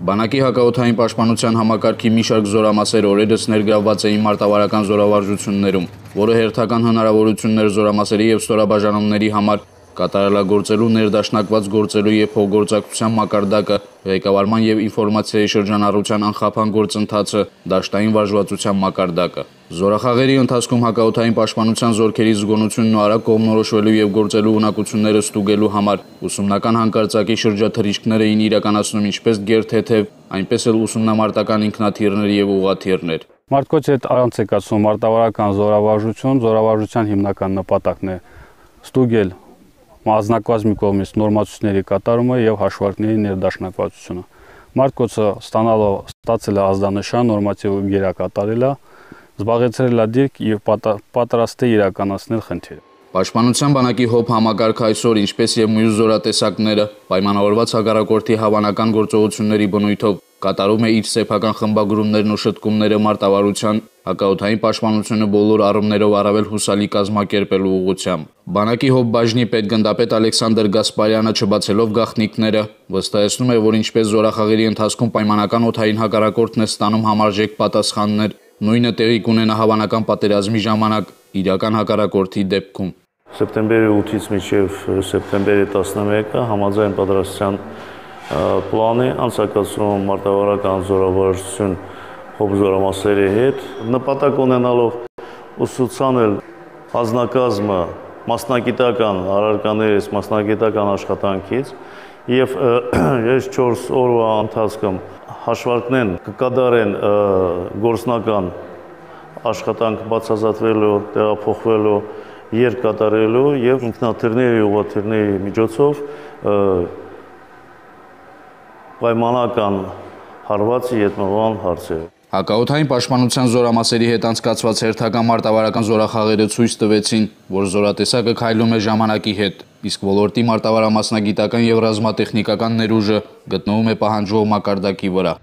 Բանակի հակաօդային պաշտպանության համակարգի մի շարք զորամասեր օրերս ներգրավված էին մարտավարական զորավարժություններում, որը հերթական հնարավորություններ զորամասերի և ստորաբաժանումների համար կատարելագործելու ներդաշնակված գործելու և փոխգործակցության մակարդակը, ղեկավարման և ինֆորմացիայի շրջանառության անխափան գործընթացը, դաշտային վարժվածության մակարդակը։ Զորախաղերի ընթացքում հակաօդային պաշտպանության զորքերի զգոնությունն ու արագ կողմնորոշվելու և գործելու ունակությունները ստուգելու համար ուսումնական հանկարծակի շրջաթռիչքներ էին իրականացնում ինչպես գերթեթև, այնպես էլ ուսումնամարտական ինքնաթիռներ և ուղղաթիռներ։ Մարտկոցի հետ անց է կացվում մարտավարական զորավարժություն, զորավարժության հիմնական նպատակն է ստուգել անձնակազմի կողմից նորմացությունների կատարումը եւ հաշվարկների ներդաշնակվածությունը։ Մարտկոցը ստացել է ազդանշան, նորմատիվ գերակատարել է, զբաղեցրել է դիրք եւ պատրաստ է իրականացնել խնդիրը։ Պաշտպանության բանակի ՀՕՊ համակարգը այսօր, ինչպես եւ մյուս զորատեսակները, պայմանավորված հակառակորդի հավանական գործողությունների բնույթով կատարում է իր սեփական խմբագրումներն ու շտկումները մարտավարության, հակաօդային պաշտպանությունը բոլոր առումներով առավել հուսալի կազմակերպելու ուղղությամբ։ Բանակի ՀՕՊ բաժնի պետգնդապետ Ալեքսանդր Գասպարյանը, չբացելով գաղտնիքները, վստահեցնում է, որ ինչպես զորախաղերի ընթացքում պայմանական օդային հակառակորդն է ստանում համարժեք պատասխաններ, նույնը տեղի կունենա հավանական պատերազմի ժամանակ իրական հակառակորդի դեպքում։ Սեպտեմբերի 8-ից մինչև սեպտեմբերի 11-ը համաձայն պատրաստության պլանի անցկացվում մարտավարական զորավարժություն ՀՕՊ զորամասերի հետ, նպատակ ունենալով ուսուցանել անձնակազմը մասնագիտական առարկաներից, մասնագիտական աշխատանքից եւ այս 4 օրվա ընթացքում հաշվարկներն կկատարեն գործնական աշխատանք բացահայտվելու, տեղափոխվելու, երկկատարելու եւ ինքնաթիռների ու ուղղաթիռների միջոցով պայմանական հարվածի յետմահան հարցերը։ Հակաօդային պաշտպանության զորամասերի հետ անցկացված հերթական մարտավարական զորախաղերը ցույց տվեցին, որ զորատեսակը քայլում է ժամանակի հետ, իսկ ոլորտի մարտավարամասնագիտական եւ ռազմատեխնիկական ներուժը գտնվում է պահանջվող մակարդակի վրա։